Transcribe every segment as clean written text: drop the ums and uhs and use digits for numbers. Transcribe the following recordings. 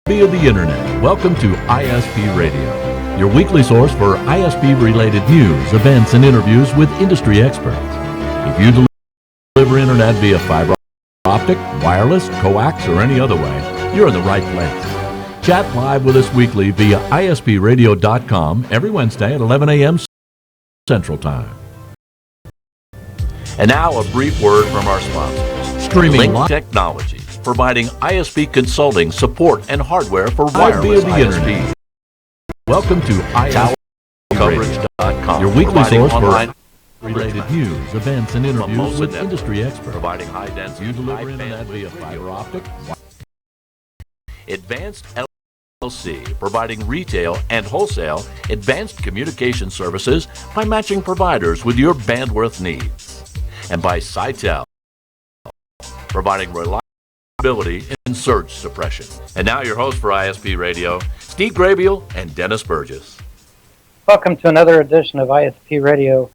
Via the Internet, welcome to ISP Radio, your weekly source for ISP-related news, events, and interviews with industry experts. If you deliver Internet via fiber optic, wireless, coax, or any other way, you're in the right place. Chat live with us weekly via ispradio.com every Wednesday at 11 a.m. Central Time. And now a brief word from our sponsors. Streaming Link Technologies, providing ISP consulting, support, and hardware for wireless ISP. Welcome to ispradio.com, your weekly source for related news, events, and interviews with industry experts. Providing high-density, you deliver Internet via fiber optic. Advanced LLC, providing retail and wholesale advanced communication services by matching providers with your bandwidth needs. And by Sitel, providing reliability and surge suppression. And now your host for ISP Radio, Steve Grabiel and Dennis Burgess. Welcome to another edition of ISP Radio.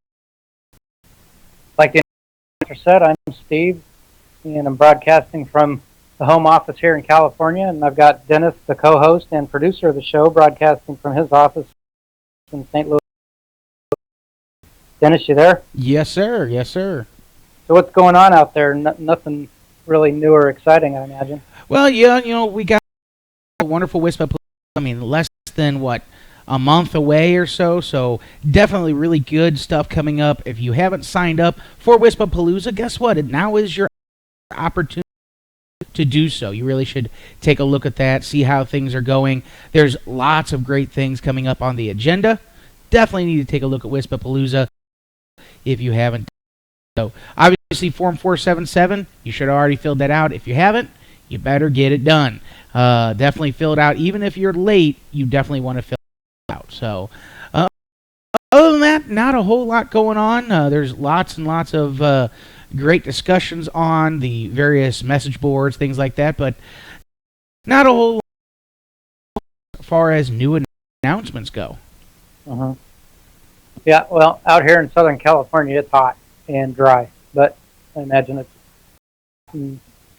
Like the announcer said, I'm Steve, and I'm broadcasting from the home office here in California, and I've got Dennis, the co-host and producer of the show, broadcasting from his office in St. Louis. Dennis, you there? Yes, sir. Yes, sir. So what's going on out there? Nothing really new or exciting, I imagine. Well, yeah, we got a wonderful WISPA. I mean, less than, a month away or so. So definitely really good stuff coming up. If you haven't signed up for WISPA Palooza, guess what? Now is your opportunity to do so. You really should take a look at that, see how things are going. There's lots of great things coming up on the agenda. Definitely need to take a look at WISPA Palooza if you haven't. So, obviously, Form 477, you should have already filled that out. If you haven't, you better get it done. Definitely fill it out. Even if you're late, you definitely want to fill it out. So, other than that, not a whole lot going on. There's lots and lots of great discussions on the various message boards, things like that, but not a whole lot as far as new announcements go. Uh-huh. Yeah, well, out here in Southern California, it's hot and dry, but I imagine it's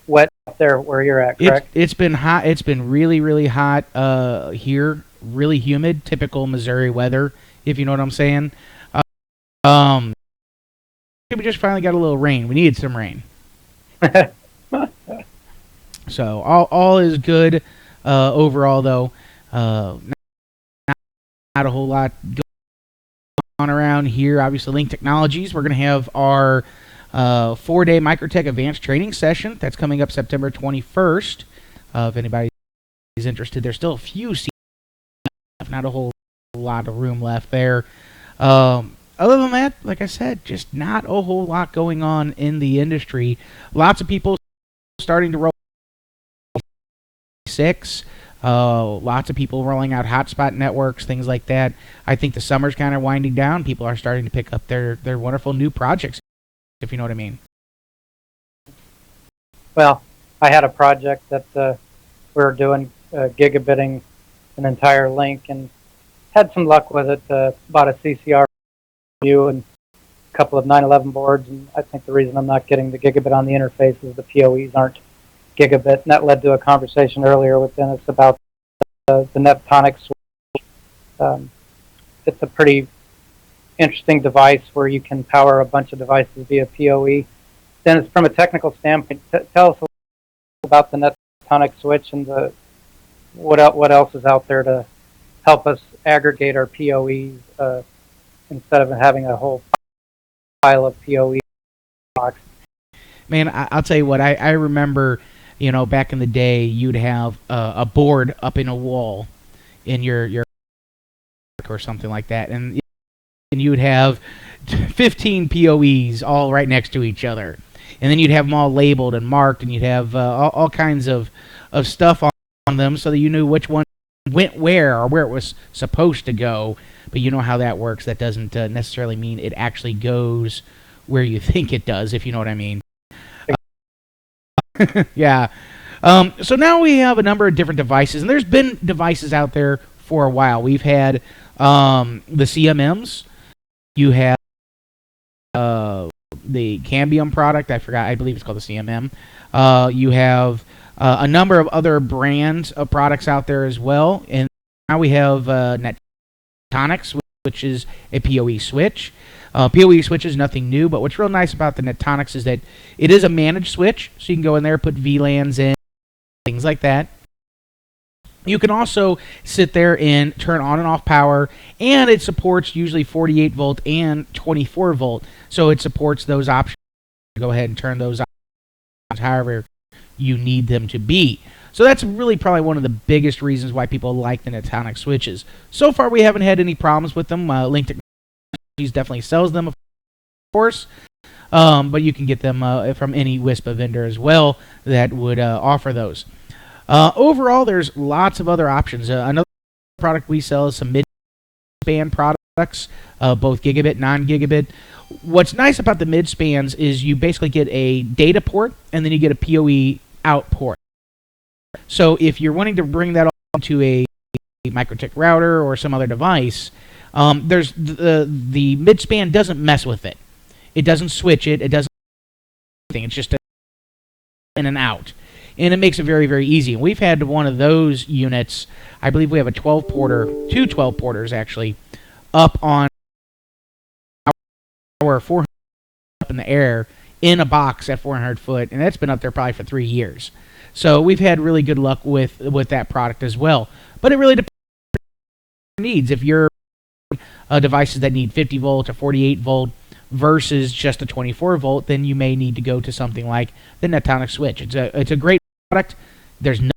wet up there where you're at, correct? It's been hot. It's been really, really hot here, really humid, typical Missouri weather, if you know what I'm saying. We just finally got a little rain. We needed some rain. So all is good overall, though. Not a whole lot going on around here. Obviously, Link Technologies. We're going to have our 4-day Microtech Advanced Training Session. That's coming up September 21st. If anybody is interested, there's still a few seats, not a whole lot of room left there. Other than that, like I said, just not a whole lot going on in the industry. Lots of people starting to roll 6. Lots of people rolling out hotspot networks, things like that. I think the summer's kind of winding down. People are starting to pick up their wonderful new projects, if you know what I mean. Well, I had a project that we were doing, gigabitting an entire link, and had some luck with it. Bought a CCR and a couple of 911 boards, and I think the reason I'm not getting the gigabit on the interface is the PoEs aren't gigabit, and that led to a conversation earlier with Dennis about the Neptonic switch. It's a pretty interesting device where you can power a bunch of devices via PoE. Dennis, from a technical standpoint, tell us a little about the Neptonic switch and what else is out there to help us aggregate our PoEs instead of having a whole pile of PoE box. Man, I'll tell you what, I remember, back in the day, you'd have a board up in a wall in your or something like that, and you would have 15 PoEs all right next to each other, and then you'd have them all labeled and marked, and you'd have all kinds of stuff on them so that you knew which one went where or where it was supposed to go. But you know how that works. That doesn't necessarily mean it actually goes where you think it does, if you know what I mean. Yeah. So now we have a number of different devices, and there's been devices out there for a while. We've had the CMMs. You have the Cambium product. I believe it's called the CMM. You have a number of other brands of products out there as well. And now we have Nettonics, which is a PoE switch. PoE switch is nothing new, but what's real nice about the Nettonics is that it is a managed switch, so you can go in there, put VLANs in, things like that. You can also sit there and turn on and off power, and it supports usually 48 volt and 24 volt, so it supports those options. Go ahead and turn those options however you need them to be. So that's really probably one of the biggest reasons why people like the Nettonic switches. So far, we haven't had any problems with them. Link Technologies definitely sells them, of course, but you can get them from any WISPA vendor as well that would offer those. Overall, there's lots of other options. Another product we sell is some mid-span products, both gigabit, non-gigabit. What's nice about the mid-spans is you basically get a data port, and then you get a PoE out port. So if you're wanting to bring that onto a MikroTik router or some other device, there's the mid-span doesn't mess with it. It doesn't switch it. It doesn't anything. It's just a in and out. And it makes it very, very easy. And we've had one of those units, I believe we have a 12-porter, two 12-porters actually, up on our 400 up in the air in a box at 400 foot, and that's been up there probably for 3 years. So we've had really good luck with that product as well. But it really depends on your needs. If you're devices that need 50 volt or 48 volt versus just a 24 volt, then you may need to go to something like the Nettonic switch. It's a great product. There's nothing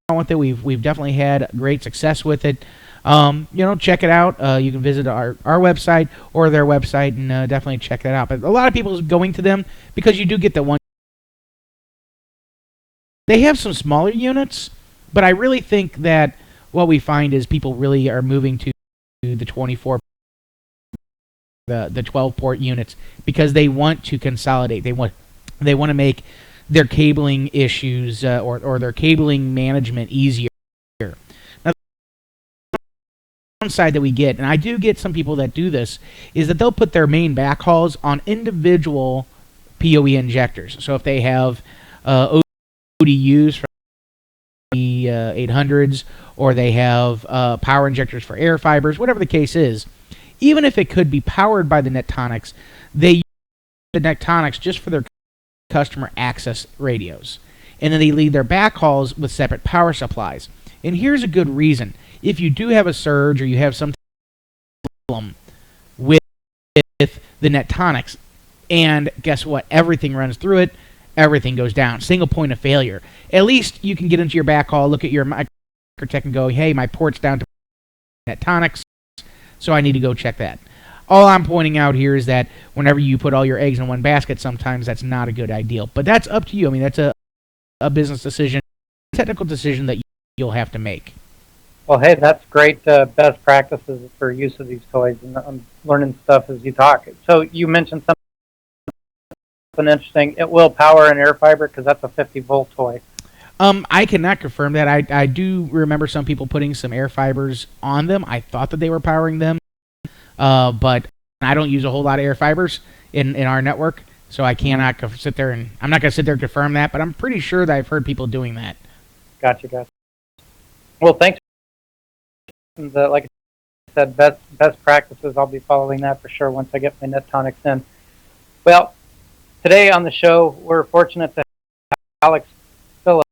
wrong with it. We've definitely had great success with it. Check it out. You can visit our website or their website and definitely check that out. But a lot of people are going to them because you do get the one. They have some smaller units, but I really think that what we find is people really are moving to the 24, the 12 port units because they want to consolidate. They want to make their cabling issues or their cabling management easier. Now, the downside that we get, and I do get some people that do this, is that they'll put their main backhauls on individual PoE injectors. So if they have ODUs from the 800s, or they have power injectors for air fibers, whatever the case is, even if it could be powered by the Nettonics, they use the Nettonics just for their customer access radios. And then they leave their backhauls with separate power supplies. And here's a good reason. If you do have a surge or you have some problem with the Nettonics, and guess what? Everything runs through it, everything goes down. Single point of failure. At least you can get into your backhaul, look at your MikroTik and go, hey, my port's down to Nettonics, so I need to go check that. All I'm pointing out here is that whenever you put all your eggs in one basket, sometimes that's not a good idea. But that's up to you. I mean, that's a business decision, a technical decision that you'll have to make. Well, hey, that's great best practices for use of these toys, and I'm learning stuff as you talk. So you mentioned something interesting. It will power an air fiber because that's a 50-volt toy. I cannot confirm that. I do remember some people putting some air fibers on them. I thought that they were powering them, but I don't use a whole lot of air fibers in our network, so I cannot sit there and I'm not going to sit there and confirm that, but I'm pretty sure that I've heard people doing that. Gotcha. Well, thanks. Like I said, best practices. I'll be following that for sure once I get my Nettonics in. Well, today on the show, we're fortunate to have Alex Phillips.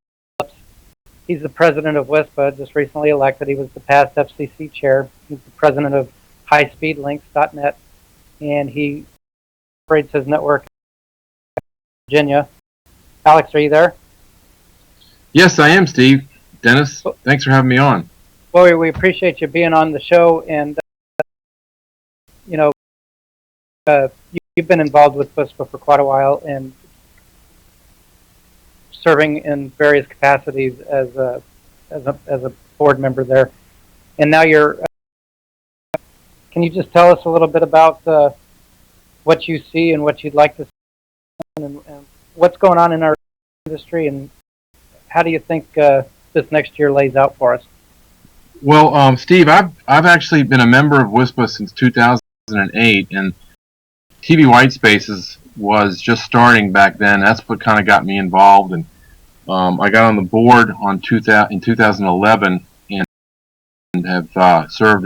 He's the president of WISPA, just recently elected. He was the past FCC chair. He's the president of highspeedlinks.net, and he operates his network in Virginia. Alex, are you there? Yes, I am, Steve. Dennis, thanks for having me on. Well, we appreciate you being on the show, and you've been involved with WISPA for quite a while and serving in various capacities as a board member there. And now you're. Can you just tell us a little bit about what you see and what you'd like to see, and what's going on in our industry, and how do you think this next year lays out for us? Well, Steve, I've actually been a member of WISPA since 2008, and TV White Spaces was just starting back then. That's what kind of got me involved, and I got on the board in 2011 and have served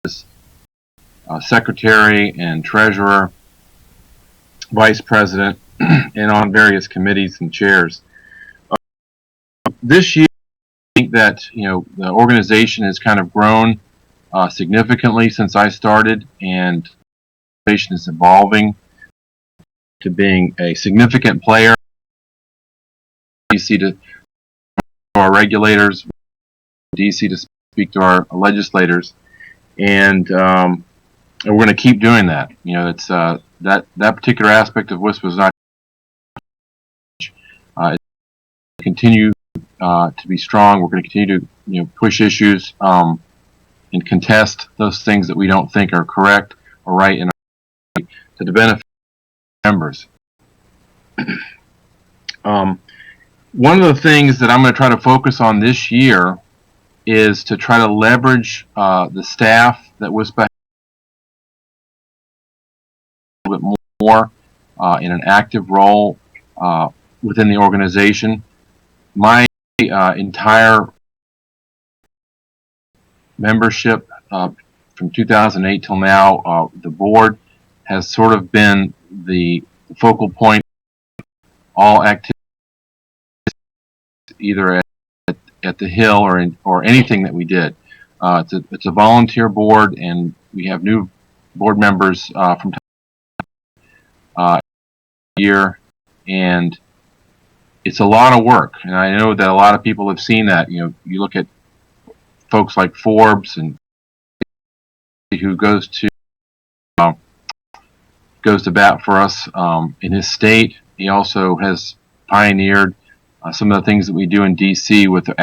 as secretary and treasurer, vice president, and on various committees and chairs. This year, I think that the organization has kind of grown significantly since I started, and the organization is evolving to being a significant player. DC to our regulators, DC to speak to our legislators, and we're going to keep doing that. It's that particular aspect of WISPA is not continue to be strong. We're going to continue to push issues and contest those things that we don't think are correct or right in our, to the benefit of members. One of the things that I'm going to try to focus on this year is to try to leverage the staff that WISPA has a little bit more in an active role within the organization. My entire membership from 2008 till now, the board has sort of been the focal point of all activities, either at the Hill or anything that we did. It's a volunteer board, and we have new board members from year, and it's a lot of work. And I know that a lot of people have seen that. You look at folks like Forbes, and who goes to bat for us in his state. He also has pioneered some of the things that we do in DC with the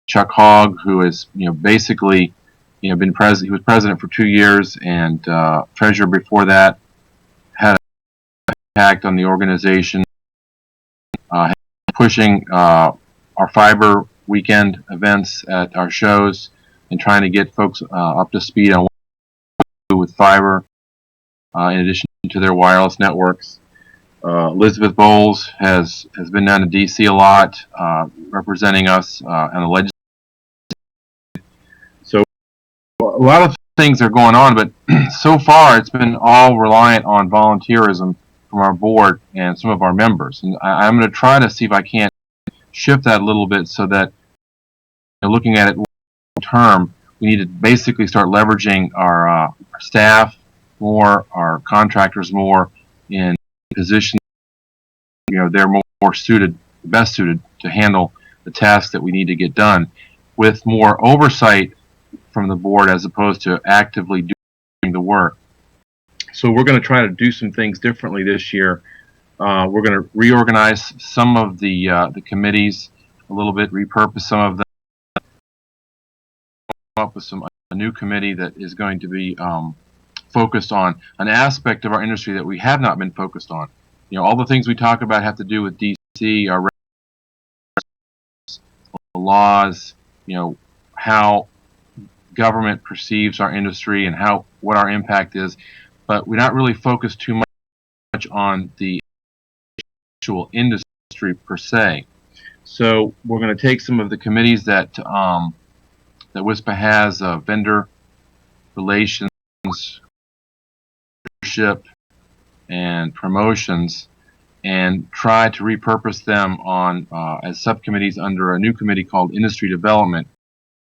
Chuck Hogg, who is basically been president. He was president for 2 years and treasurer before that. Had an impact on the organization, pushing our fiber weekend events at our shows and trying to get folks up to speed on what to do with fiber, in addition to their wireless networks. Elizabeth Bowles has been down to DC a lot, representing us on the legislature. So a lot of things are going on, but so far it's been all reliant on volunteerism from our board and some of our members. And I'm going to try to see if I can't shift that a little bit, so that looking at it long term, we need to basically start leveraging our staff more, our contractors more, in positions they're more suited, best suited to handle the tasks that we need to get done, with more oversight from the board as opposed to actively doing the work. So we're going to try to do some things differently this year. We're going to reorganize some of the committees a little bit, repurpose some of them, come up with a new committee that is going to be focused on an aspect of our industry that we have not been focused on. All the things we talk about have to do with DC, our laws, how government perceives our industry and what our impact is, but we're not really focused too much on the actual industry per se. So we're going to take some of the committees that WISPA has, vendor relations, leadership, and promotions, and try to repurpose them on as subcommittees under a new committee called Industry Development,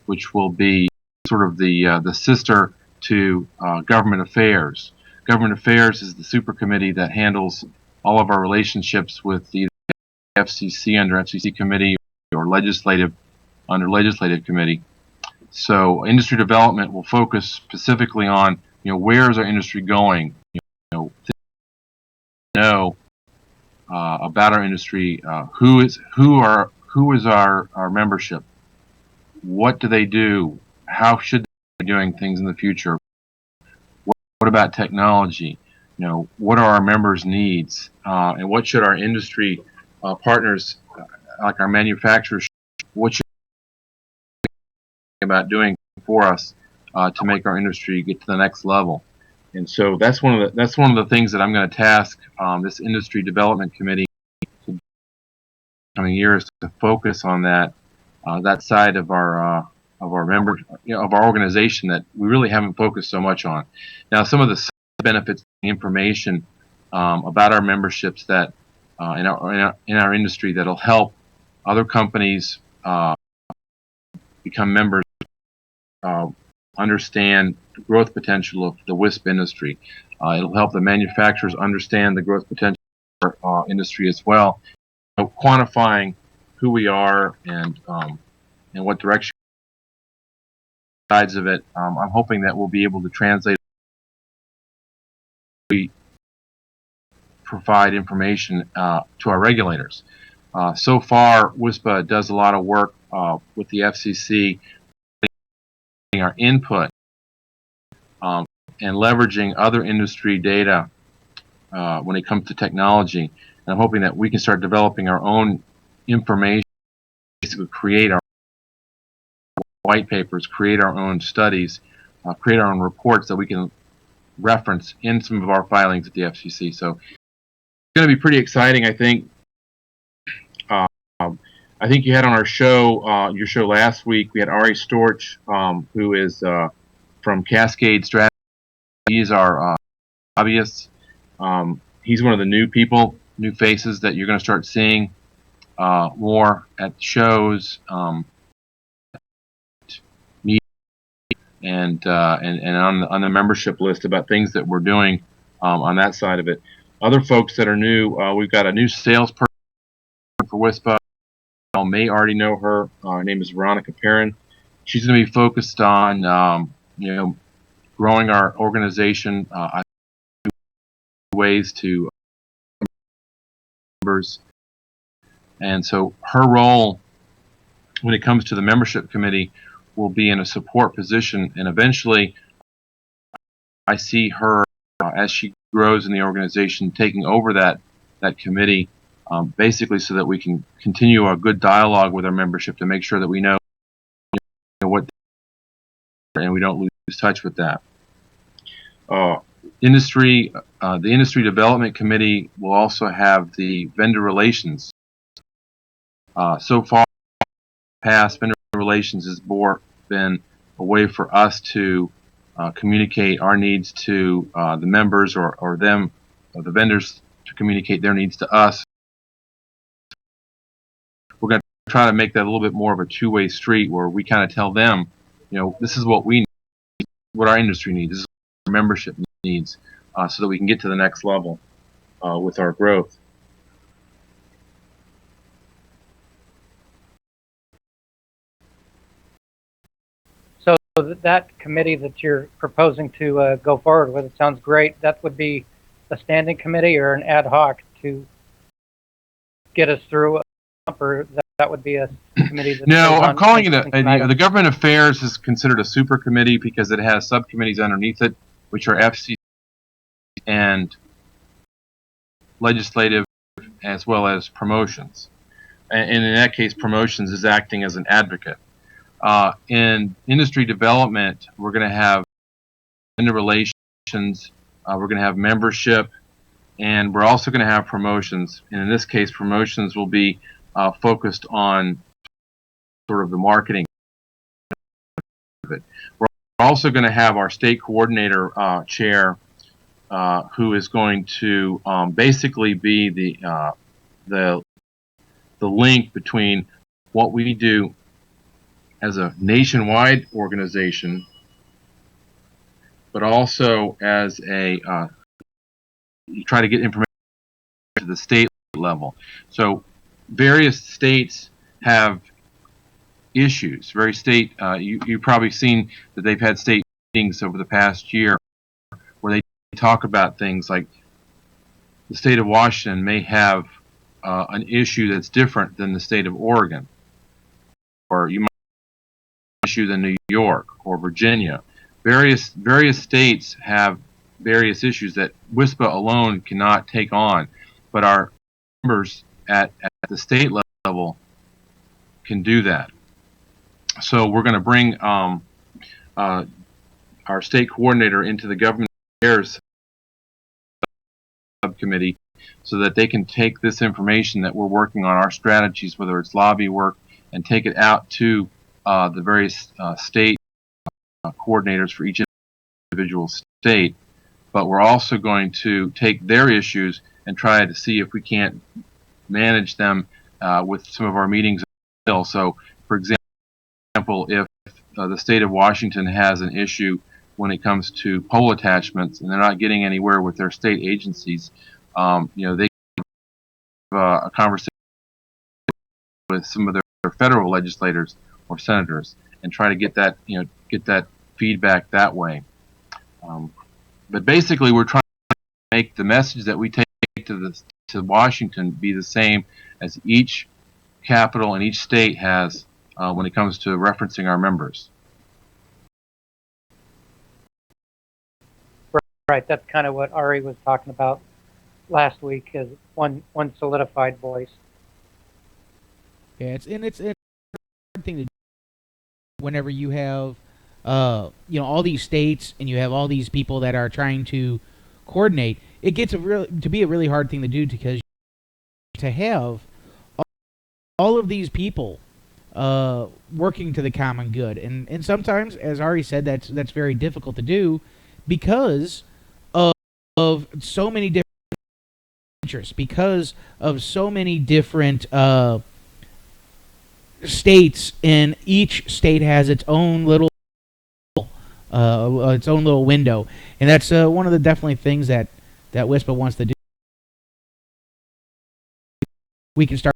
which will be sort of the sister to Government Affairs. Government Affairs is the super committee that handles all of our relationships with the FCC under FCC committee, or legislative under legislative committee. So Industry Development will focus specifically on where is our industry going, about our industry, who is our membership, what do they do, how should they be doing things in the future, what about technology, what are our members' needs, and what should our industry partners, like our manufacturers, what should they be about doing for us to make our industry get to the next level. And so that's one of the things that I'm going to task this industry development committee in coming years to focus on that side of our member, of our organization that we really haven't focused so much on. Now, some of the benefits, information about our memberships that in our industry that'll help other companies become members, understand the growth potential of the WISP industry. It'll help the manufacturers understand the growth potential of our industry as well. So quantifying who we are and what direction sides of it. I'm hoping that we'll be able to translate. We provide information to our regulators. So far, WISPA does a lot of work with the FCC, our input and leveraging other industry data when it comes to technology. And I'm hoping that we can start developing our own information, basically create our white papers, create our own studies, create our own reports that we can reference in some of our filings at the FCC. So it's going to be pretty exciting, I think. I think you had on our show, your show last week, we had Ari Storch, who is from Cascade Strategy. He's our lobbyist. He's one of the new people, new faces that you're going to start seeing more at shows, and on the membership list about things that we're doing on that side of it. Other folks that are new, we've got a new salesperson for WISPA. You may already know her. Her name is Veronica Perrin. She's going to be focused on growing our organization, ways to members, and so her role when it comes to the membership committee will be in a support position, and eventually I see her as she grows in the organization taking over that committee, basically so that we can continue a good dialogue with our membership to make sure that we know what, and we don't lose touch with that. The industry development committee will also have the vendor relations. So far, past vendor relations has been a way for us to communicate our needs to the members or the vendors to communicate their needs to us. We're going to try to make that a little bit more of a two-way street where we kind of tell them, this is what we need, what our industry needs, this is what our membership needs, so that we can get to the next level with our growth. So that committee that you're proposing to go forward with, it sounds great. That would be a standing committee or an ad hoc to get us through, or that would be a committee that No, I'm calling it the government affairs is considered a super committee because it has subcommittees underneath it, which are FCC and legislative as well as promotions. And in that case, promotions is acting as an advocate. In industry development, we're going to have vendor relations, we're going to have membership, and we're also going to have promotions. And in this case, promotions will be focused on sort of the marketing of it. We're also going to have our state coordinator chair, who is going to basically be the link between what we do as a nationwide organization, but also as a try to get information to the state level. So various states have issues. You've probably seen that they've had state meetings over the past year where they talk about things like the state of Washington may have an issue that's different than the state of Oregon, or you might have an issue than New York or Virginia. Various states have various issues that WISPA alone cannot take on, but our members at the state level can do that. So we're going to bring our state coordinator into the government affairs subcommittee so that they can take this information that we're working on, our strategies, whether it's lobby work, and take it out to the various state coordinators for each individual state. But we're also going to take their issues and try to see if we can't manage them with some of our meetings. So, for example, if the state of Washington has an issue when it comes to pole attachments and they're not getting anywhere with their state agencies, they have a conversation with some of their federal legislators or senators and try to get that feedback that way. But basically, we're trying to make the message that we take to Washington be the same as each capital and each state has when it comes to referencing our members. Right, that's kind of what Ari was talking about last week, is one solidified voice. Yeah, it's a thing to do whenever you have all these states and you have all these people that are trying to coordinate. It gets to be a really hard thing to do, because to have all of these people working to the common good, and sometimes, as Ari said, that's very difficult to do because of so many different interests, because of so many different states, and each state has its own little window, and that's one of the definitely things that WISPA wants to do. We can start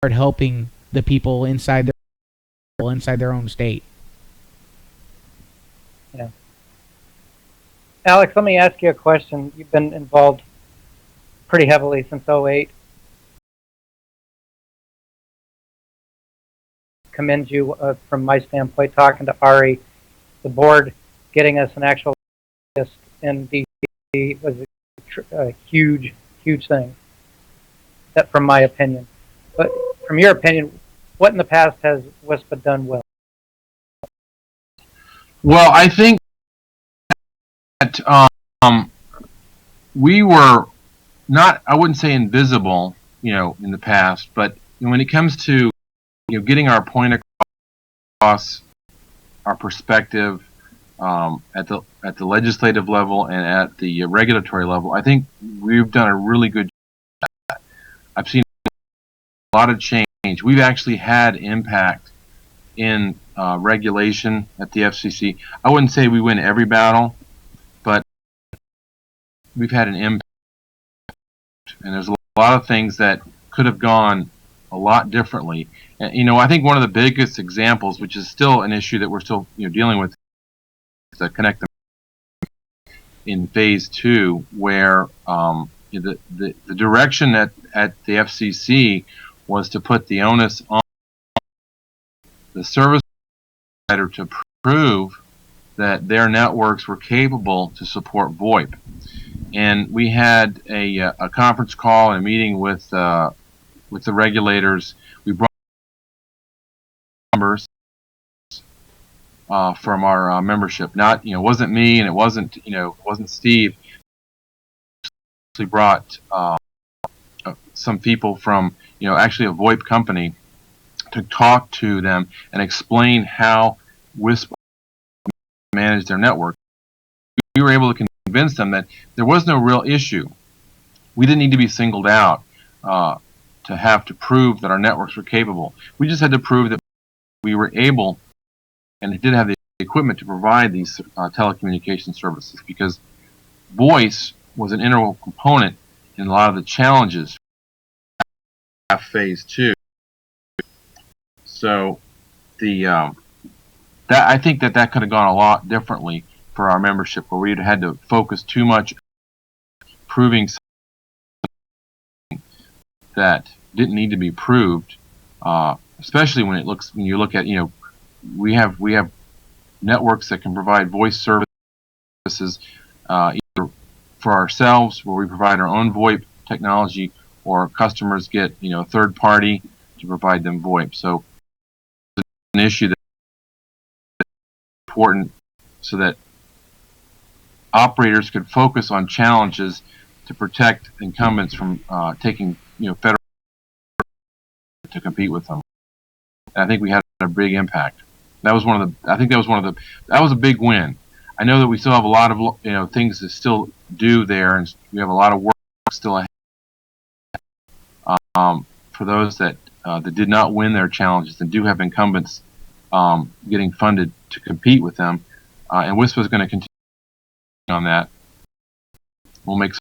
helping the people inside their own state. Yeah. Alex, let me ask you a question. You've been involved pretty heavily since '08. Commend you from my standpoint, talking to Ari, the board getting us an actual list in DC was a huge thing. That, from my opinion. But from your opinion, what in the past has WISPA done well? Well, I think that we were not, I wouldn't say invisible, in the past, but when it comes to getting our point across, our perspective at the legislative level and at the regulatory level, I think we've done a really good job. I've seen a lot of change. We've actually had impact in regulation at the FCC. I wouldn't say we win every battle, but we've had an impact. And there's a lot of things that could have gone a lot differently. And, I think one of the biggest examples, which is still an issue that we're still dealing with, is the connect them in phase 2, where the direction at the FCC was to put the onus on the service provider to prove that their networks were capable to support VoIP. And we had a conference call and a meeting with the regulators. We brought numbers from our membership. Not, wasn't me, and it wasn't Steve. We brought some people from, actually a VoIP company to talk to them and explain how WISPA managed their network. We were able to convince them that there was no real issue. We didn't need to be singled out to have to prove that our networks were capable. We just had to prove that we were able and did have the equipment to provide these telecommunication services, because voice was an integral component in a lot of the challenges of phase 2. So I think that could have gone a lot differently for our membership, where we'd had to focus too much proving something that didn't need to be proved, especially when you look at, we have networks that can provide voice services either for ourselves, where we provide our own VoIP technology, or customers get a third party to provide them VoIP. So it's an issue that's important, so that operators could focus on challenges to protect incumbents from taking federal to compete with them. And I think we had a big impact. That was that was a big win. I know that we still have a lot of things to still do there, and we have a lot of work still ahead. For those that did not win their challenges and do have incumbents getting funded to compete with them, and WISPA is going to continue on that. We'll make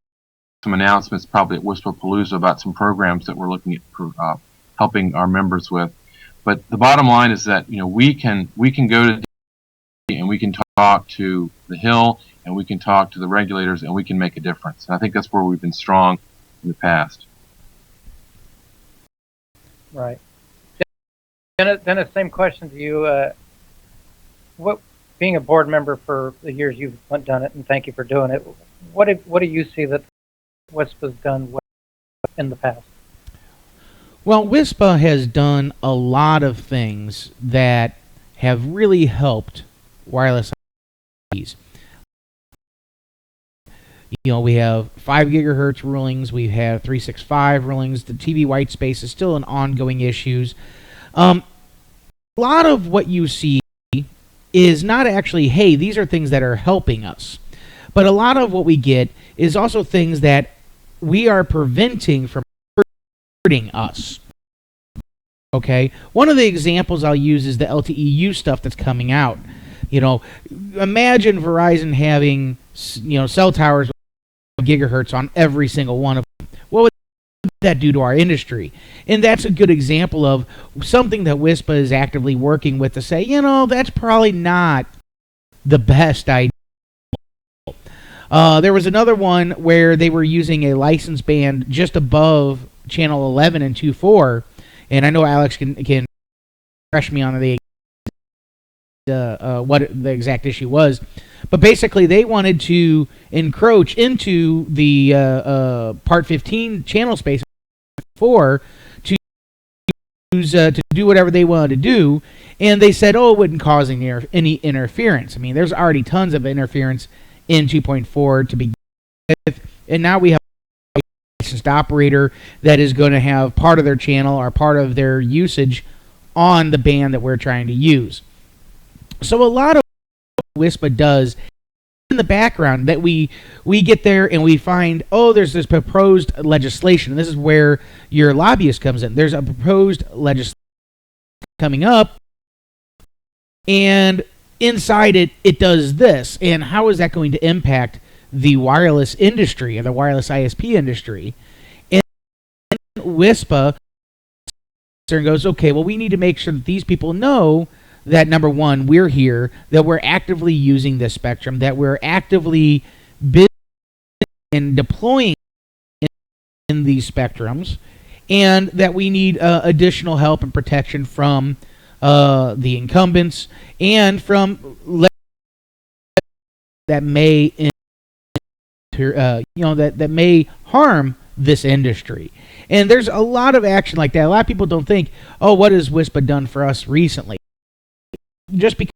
some announcements probably at WISPA Palooza about some programs that we're looking at helping our members with. But the bottom line is that we can go to and we can talk to the Hill and we can talk to the regulators and we can make a difference. And I think that's where we've been strong in the past. Right. Dennis, same question to you. What, being a board member for the years you've done it, and thank you for doing it, what do you see that WISPA's done well in the past? Well, WISPA has done a lot of things that have really helped wireless ISPs. We have 5 gigahertz rulings, we have 365 rulings, the TV white space is still an ongoing issue. A lot of what you see is not actually, hey, these are things that are helping us. But a lot of what we get is also things that we are preventing from hurting us. Okay? One of the examples I'll use is the LTEU stuff that's coming out. Imagine Verizon having, cell towers with gigahertz on every single one of them. What would that do to our industry? And that's a good example of something that WISPA is actively working with to say, that's probably not the best idea. There was another one where they were using a license band just above channel 11 and 2.4, and I know Alex can refresh me on what the exact issue was, but basically they wanted to encroach into the Part 15 channel space to do whatever they wanted to do, and they said, it wouldn't cause any interference. I mean, there's already tons of interference in 2.4 to begin with, and now we have a licensed operator that is going to have part of their channel or part of their usage on the band that we're trying to use. So a lot of what WISPA does in the background that we get there and we find, there's this proposed legislation. And this is where your lobbyist comes in. There's a proposed legislation coming up, and inside it does this. And how is that going to impact the wireless industry or the wireless ISP industry? And WISPA goes, okay, well, we need to make sure that these people know that, number one, we're here, that we're actively using this spectrum, that we're actively building and deploying in these spectrums, and that we need additional help and protection from the incumbents and from that may that may harm this industry. And there's a lot of action like that. A lot of people don't think, what has WISPA done for us recently? Just because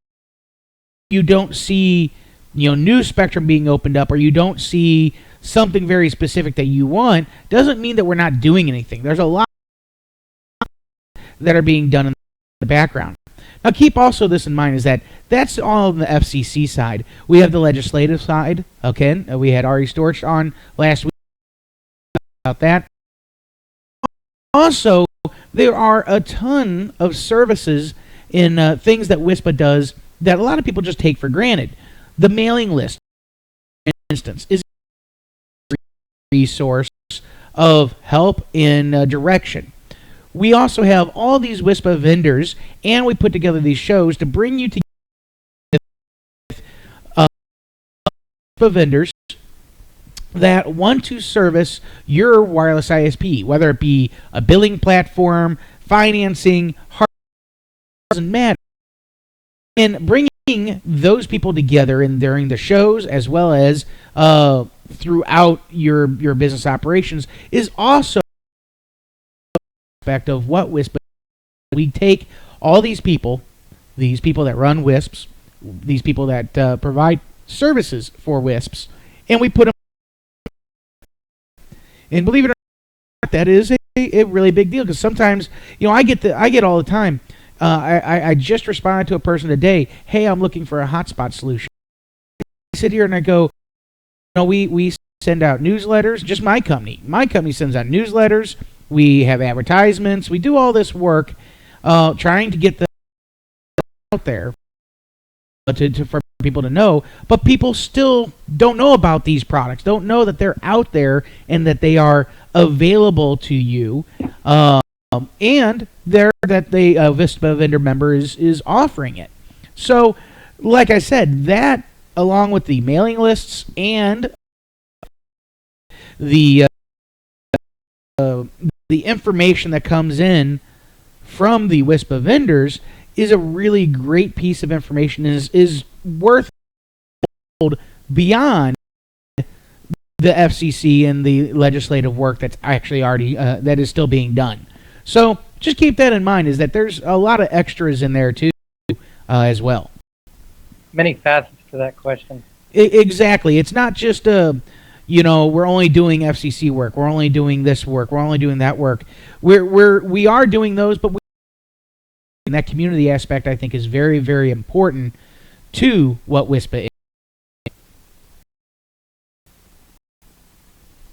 you don't see, new spectrum being opened up, or you don't see something very specific that you want, doesn't mean that we're not doing anything. There's a lot that are being done in the background. Now, keep also this in mind, is that that's all on the FCC side. We have the legislative side. Okay, we had Ari Storch on last week about that. Also, there are a ton of services in things that WISPA does that a lot of people just take for granted. The mailing list, for instance, is a resource of help in direction. We also have all these WISPA vendors, and we put together these shows to bring you together with WISPA vendors that want to service your wireless ISP, whether it be a billing platform, financing, doesn't matter. And bringing those people together during the shows, as well as throughout your business operations, is also an aspect of what WISPA. We take all these people that run WISPs, these people that provide services for WISPs, and we put them. And believe it or not, that is a really big deal, because sometimes, I get all the time. I just responded to a person today. Hey, I'm looking for a hotspot solution. I sit here and I go, we send out newsletters. Just my company. My company sends out newsletters. We have advertisements. We do all this work, trying to get them out there for people to know. But people still don't know about these products. Don't know that they're out there and that they are available to you. And that the WISPA vendor member is offering it. So, like I said, that along with the mailing lists and the information that comes in from the WISPA vendors is a really great piece of information, is worth beyond the FCC and the legislative work that's actually already that is still being done. So just keep that in mind, is that there's a lot of extras in there too, as well. Many facets to that question. Exactly. It's not just we're only doing FCC work, we're only doing this work, we're only doing that work. We are doing those, but and that community aspect, I think, is very, very important to what WISPA is.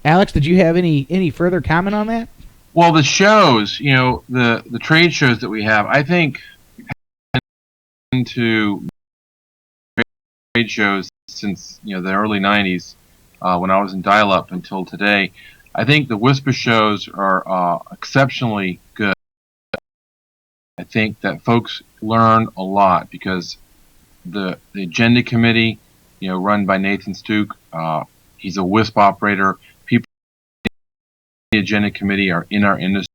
Alex, did you have any further comment on that? Well, the shows, the trade shows that we have, I think, into trade shows since the early '90s, when I was in dial-up until today. I think the WISPA shows are exceptionally good. I think that folks learn a lot because the agenda committee, run by Nathan Stuke, he's a WISP operator. People in the agenda committee are in our industry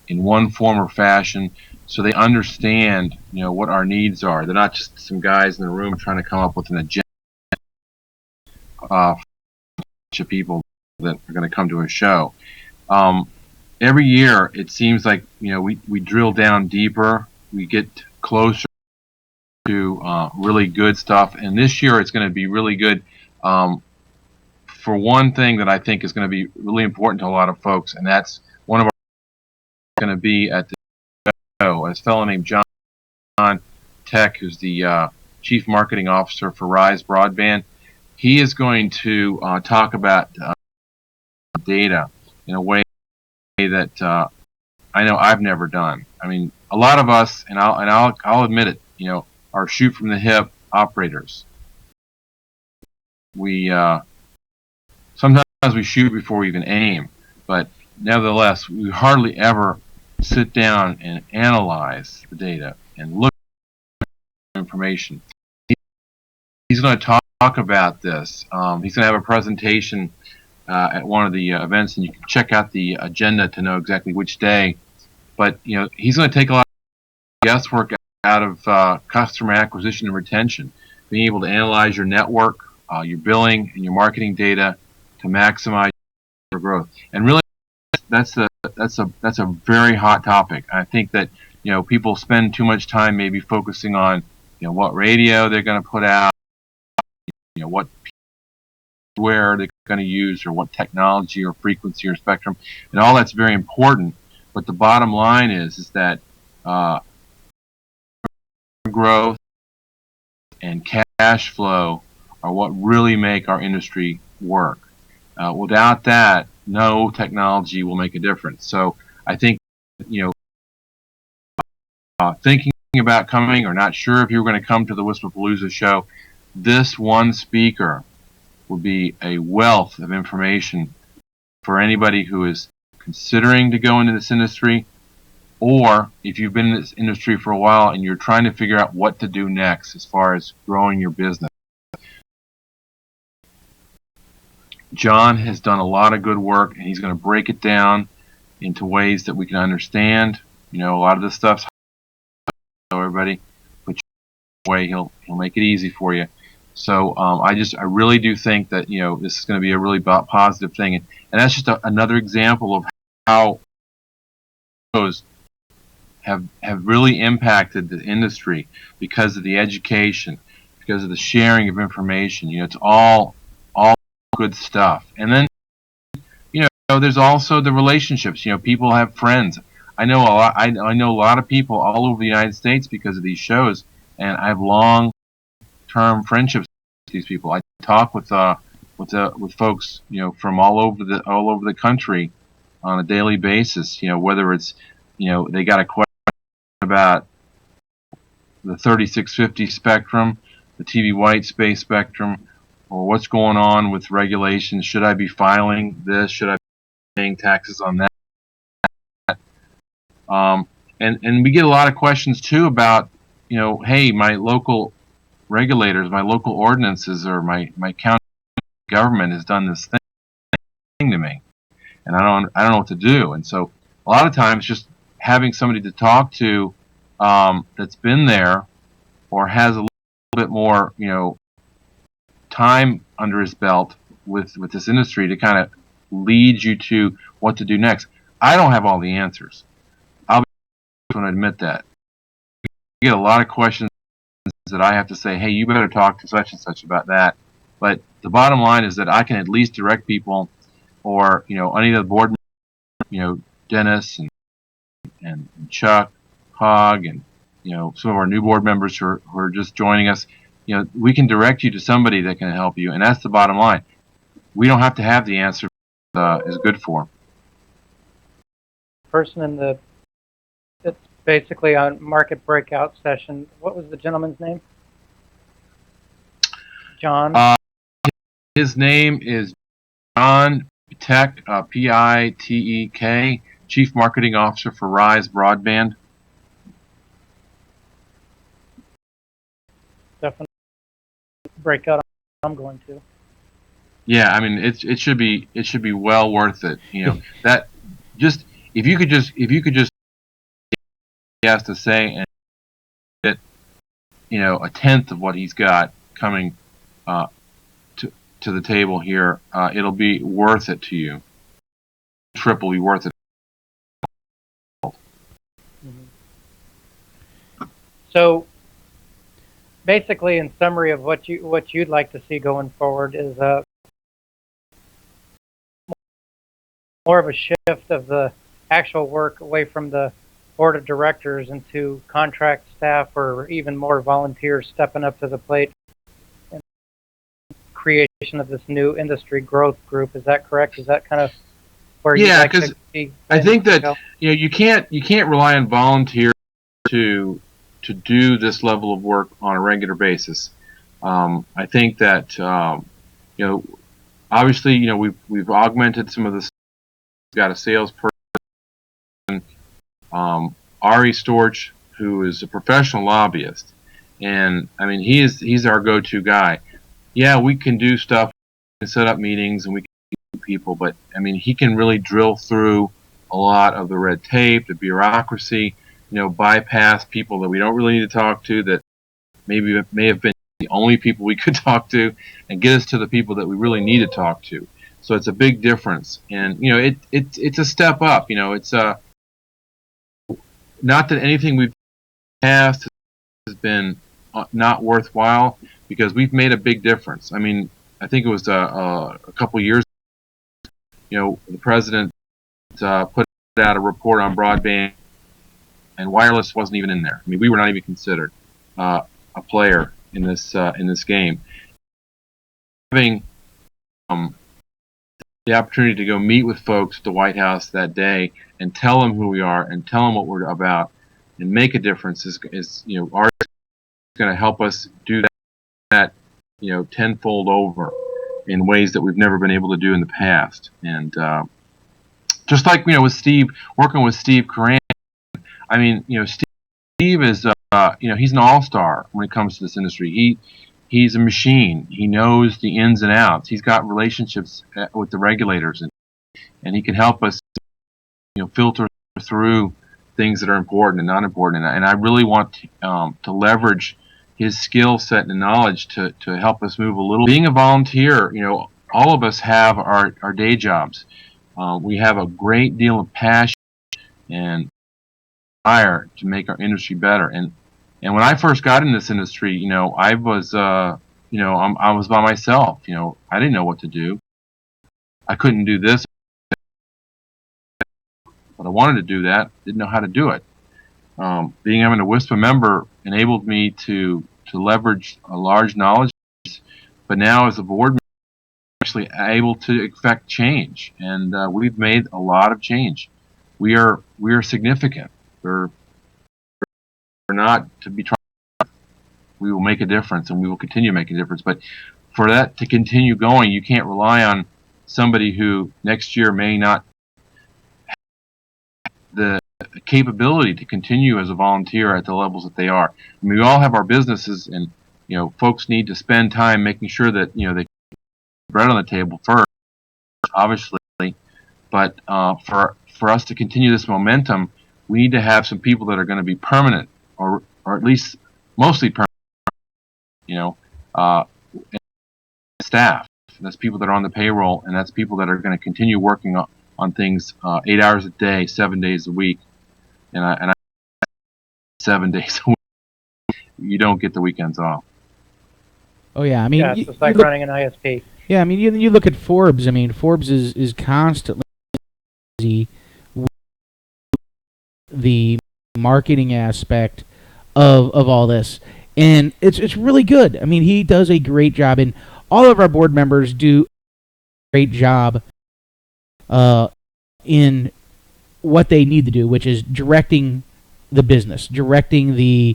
in one form or fashion, so they understand, what our needs are. They're not just some guys in the room trying to come up with an agenda for of people that are going to come to a show. Every year, it seems like we drill down deeper, we get closer to really good stuff, and this year it's going to be really good. For one thing that I think is going to be really important to a lot of folks, and that's one of our going to be at the show. A fellow named John Tech, who's the Chief Marketing Officer for Rise Broadband. He is going to talk about data in a way that I know I've never done. I mean, a lot of us, and I'll admit it, are shoot from the hip operators. We sometimes we shoot before we even aim, but nevertheless, we hardly ever sit down and analyze the data and look at information. He's going to talk about this. He's going to have a presentation at one of the events, and you can check out the agenda to know exactly which day. But he's going to take a lot of guesswork out of customer acquisition and retention, being able to analyze your network, your billing, and your marketing data to maximize your growth. And really, that's a very hot topic. I think that people spend too much time maybe focusing on what radio they're going to put out, what where they're going to use, or what technology or frequency or spectrum, and all that's very important. But the bottom line is that growth and cash flow are what really make our industry work. Without that, no technology will make a difference. So I think thinking about coming or not sure if you're going to come to the WISPApalooza show, this one speaker will be a wealth of information for anybody who is considering to go into this industry, or if you've been in this industry for a while and you're trying to figure out what to do next as far as growing your business. John has done a lot of good work, and he's going to break it down into ways that we can understand. A lot of this stuff's so everybody, but way he'll make it easy for you. So I really do think that this is going to be a really positive thing, and that's just another example of how those have really impacted the industry because of the education, because of the sharing of information. It's all good stuff. And then there's also the relationships. People have friends. I know a lot. I know a lot of people all over the United States because of these shows, and I have long-term friendships with these people. I talk with folks from all over the country on a daily basis. Whether it's they got a question about the 3650 spectrum, the TV white space spectrum, or what's going on with regulations. Should I be filing this? Should I be paying taxes on that? And we get a lot of questions too about, hey, my local regulators, my local ordinances, or my county government has done this thing to me, and I don't know what to do. And so a lot of times just having somebody to talk to that's been there or has a little bit more time under his belt with this industry to kind of lead you to what to do next. I don't have all the answers. I'll be going to admit that. I get a lot of questions that I have to say, hey, you better talk to such and such about that. But the bottom line is that I can at least direct people, or any of the board members, Dennis and Chuck, Hogg, and some of our new board members who are just joining us. We can direct you to somebody that can help you, and that's the bottom line. We don't have to have the answer is good for. Person it's basically a market breakout session. What was the gentleman's name? John? His name is John Pitek, Pitek, Chief Marketing Officer for Rise Broadband. Definitely breakout I'm going to. Yeah, I mean it should be well worth it. That just if you could just he has to say and get a tenth of what he's got coming to the table here, it'll be worth it to you. Triple be worth it. Mm-hmm. So basically, in summary of what you'd like to see going forward is more of a shift of the actual work away from the board of directors into contract staff, or even more volunteers stepping up to the plate, and creation of this new industry growth group. Is that correct? Is that kind of where you'd like to see? I think that you can't rely on volunteers to do this level of work on a regular basis. I think that obviously we've augmented some of this. We've got a salesperson, Ari Storch, who is a professional lobbyist, and I mean he's our go-to guy. Yeah, we can do stuff, we can set up meetings, and we can meet people, but I mean he can really drill through a lot of the red tape, the bureaucracy, bypass people that we don't really need to talk to, that maybe may have been the only people we could talk to, and get us to the people that we really need to talk to. So it's a big difference, and it's a step up. It's not that anything we've passed has been not worthwhile, because we've made a big difference. I mean, I think it was a couple years ago, the president put out a report on broadband, and wireless wasn't even in there. I mean, we were not even considered a player in this game. Having the opportunity to go meet with folks at the White House that day and tell them who we are and tell them what we're about and make a difference is going to help us do that tenfold over in ways that we've never been able to do in the past. And just like with Steve, working with Steve Coran, I mean Steve is he's an all-star when it comes to this industry. He's a machine. He knows the ins and outs. He's got relationships with the regulators, and he can help us filter through things that are important and not important. And I really want to leverage his skill set and knowledge to help us move a little. Being a volunteer, all of us have our day jobs. We have a great deal of passion and desire to make our industry better. And And when I first got in this industry, I was, I was by myself. I didn't know what to do. I couldn't do this, but I wanted to do that. Didn't know how to do it. Being a WISPA member enabled me to leverage a large knowledge, but now as a board member, I'm actually able to effect change, and we've made a lot of change. We are significant. We're not to be tried. We will make a difference, and we will continue to make a difference. But for that to continue going, you can't rely on somebody who next year may not have the capability to continue as a volunteer at the levels that they are. I mean, we all have our businesses, and folks need to spend time making sure that they put bread on the table first, obviously. But for us to continue this momentum, we need to have some people that are going to be permanent, or at least mostly permanent. Staff. That's people that are on the payroll, and that's people that are going to continue working on things 8 hours a day, 7 days a week, and I 7 days a week. You don't get the weekends off. Oh yeah, I mean, it's just like running an ISP. Yeah, I mean, you look at Forbes. I mean, Forbes is constantly busy with the marketing aspect of all this, and it's really good. I mean, he does a great job, and all of our board members do a great job in what they need to do, which is directing the business, directing to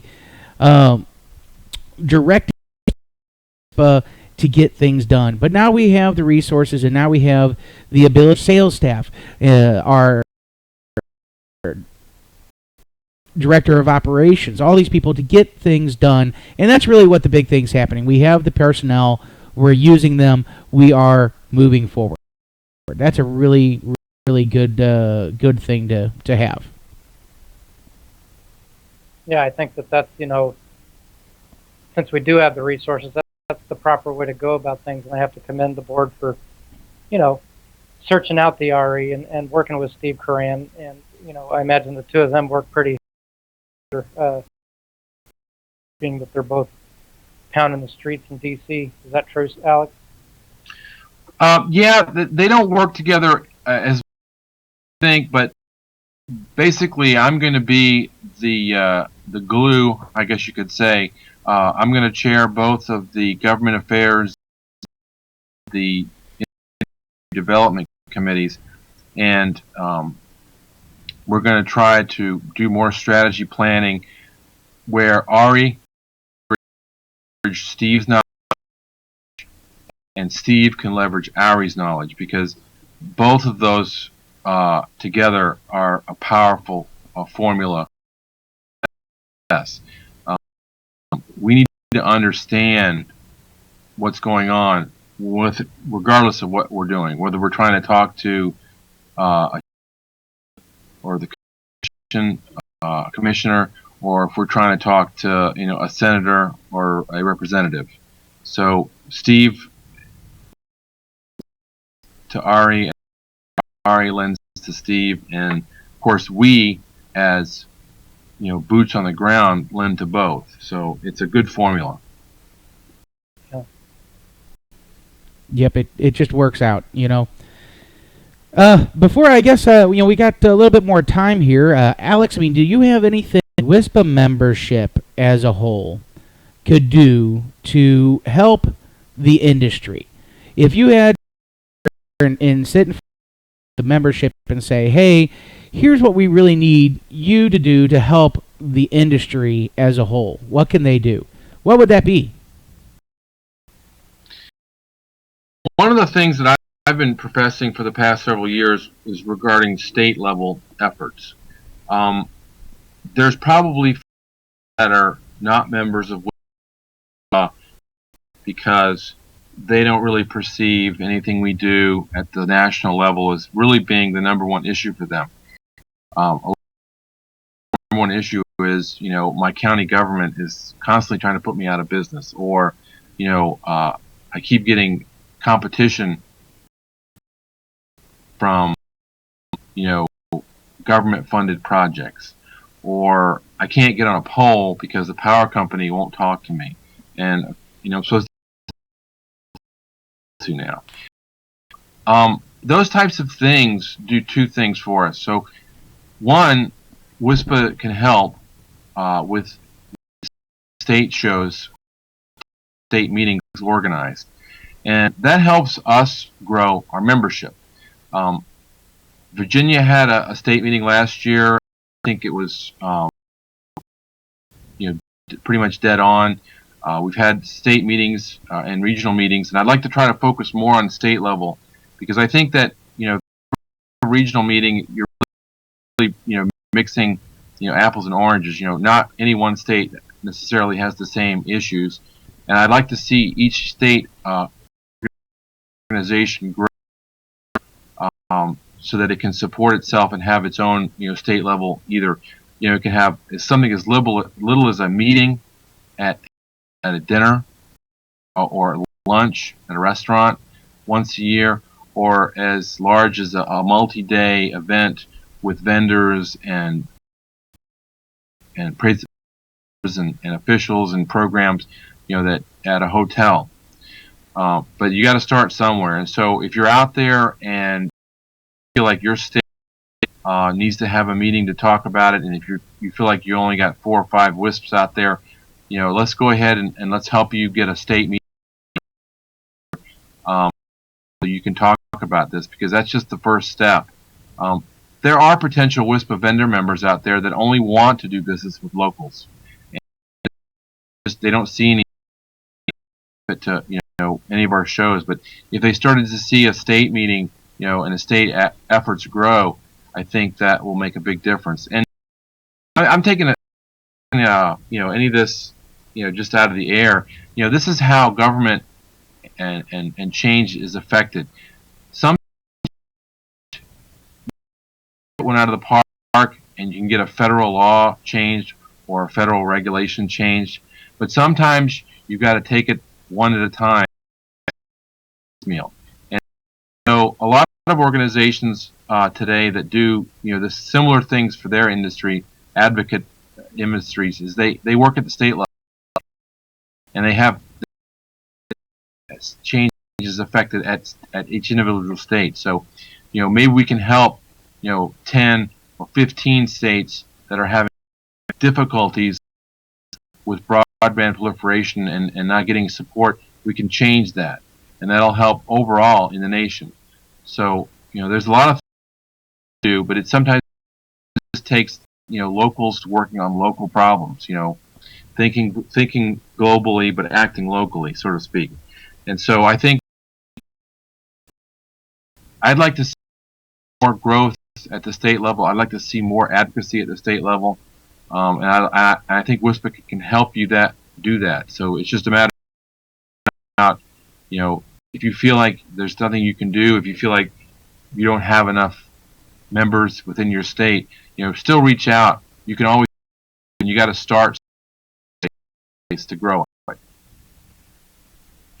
get things done. But now we have the resources, and now we have the ability. Sales staff, our director of operations, all these people to get things done, and that's really what the big thing's happening. We have the personnel, we're using them, we are moving forward. That's a really, really good thing to have. Yeah, I think that's since we do have the resources, that's the proper way to go about things, and I have to commend the board for searching out the RE and working with Steve Coran, and I imagine the two of them work pretty being that they're both pounding the streets in DC. Is that true, Alex? Yeah, they don't work together as I think, but basically I'm going to be the glue, I guess you could say. I'm going to chair both of the government affairs, the development committees, and we're going to try to do more strategy planning where Ari leverage Steve's knowledge and Steve can leverage Ari's knowledge, because both of those together are a powerful formula. Yes. We need to understand what's going on regardless of what we're doing, whether we're trying to talk to or the commissioner, or if we're trying to talk to a senator or a representative. So Steve to Ari, and Ari lends to Steve, and of course we as boots on the ground lend to both. So it's a good formula. Yep, it just works out, Before I guess we got a little bit more time here, Alex. I mean, do you have anything WISPA membership as a whole could do to help the industry? If you had and sit in front of the membership and say, "Hey, here's what we really need you to do to help the industry as a whole," what can they do? What would that be? One of the things that I've been professing for the past several years is regarding state level efforts. There's probably that are not members of WISPA because they don't really perceive anything we do at the national level as really being the number one issue for them. The number one issue is, my county government is constantly trying to put me out of business, or, I keep getting competition from, government funded projects, or I can't get on a pole because the power company won't talk to me, and I'm supposed to now. Those types of things do two things for us. So, one, WISPA can help with state shows, state meetings organized, and that helps us grow our membership. Virginia had a state meeting last year. I think it was pretty much dead on. We've had state meetings and regional meetings, and I'd like to try to focus more on state level, because I think that a regional meeting, you're really mixing apples and oranges. Not any one state necessarily has the same issues, and I'd like to see each state organization grow so that it can support itself and have its own state level. Either it can have something as little as a meeting at a dinner or lunch at a restaurant once a year, or as large as a multi-day event with vendors and praise and officials and programs, that at a hotel. But you got to start somewhere. And so if you're out there and feel like your state needs to have a meeting to talk about it, and if you feel like you only got 4 or 5 WISPs out there, let's go ahead and let's help you get a state meeting so you can talk about this, because that's just the first step. There are potential WISPA vendor members out there that only want to do business with locals. And they don't see any to any of our shows, but if they started to see a state meeting, and the state efforts grow, I think that will make a big difference. And I'm taking it, any of this, just out of the air. This is how government and change is affected. Some went out of the park, and you can get a federal law changed or a federal regulation changed, but sometimes you've got to take it one at a time. And so a lot of organizations today that do the similar things for their industry, advocate industries, is they work at the state level, and they have changes affected at each individual state. So maybe we can help 10 or 15 states that are having difficulties with broadband proliferation and not getting support. We can change that, and that'll help overall in the nation. So there's a lot of things to do, but it sometimes just takes locals working on local problems. Thinking globally but acting locally, so to speak. And so I think I'd like to see more growth at the state level. I'd like to see more advocacy at the state level, and I think WISPA can help you do that. So it's just a matter of, if you feel like there's nothing you can do, if you feel like you don't have enough members within your state, still reach out. You can always, and you got to start to grow.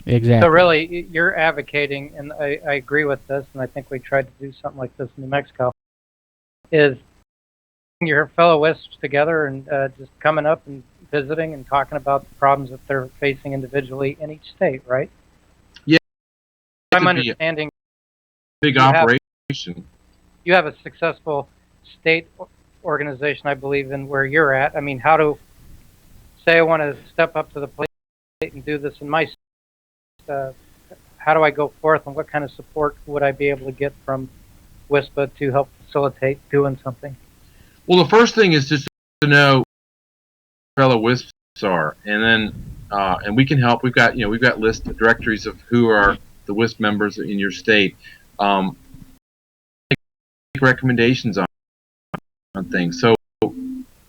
Exactly. So really, you're advocating, and I agree with this, and I think we tried to do something like this in New Mexico, is your fellow WISPs together and just coming up and visiting and talking about the problems that they're facing individually in each state, right? Yeah. I'm understanding big operation. You have a successful state organization, I believe, in where you're at. I mean, say I want to step up to the plate and do this in my state, how do I go forth, and what kind of support would I be able to get from WISPA to help facilitate doing something? Well, the first thing is just to know who fellow WISPs are, and then and we can help. We've got list of directories of who are the WISP members in your state. Make recommendations on things. So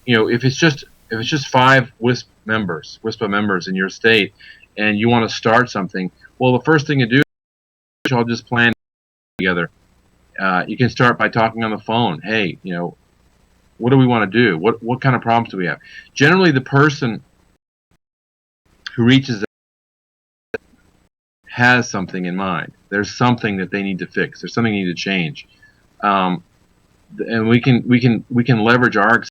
if it's just 5 WISPA members in your state, and you want to start something, well, the first thing to do is all just plan together. You can start by talking on the phone. Hey, what do we want to do? What kind of problems do we have? Generally, the person who reaches out has something in mind. There's something that they need to fix. There's something they need to change, and we can leverage our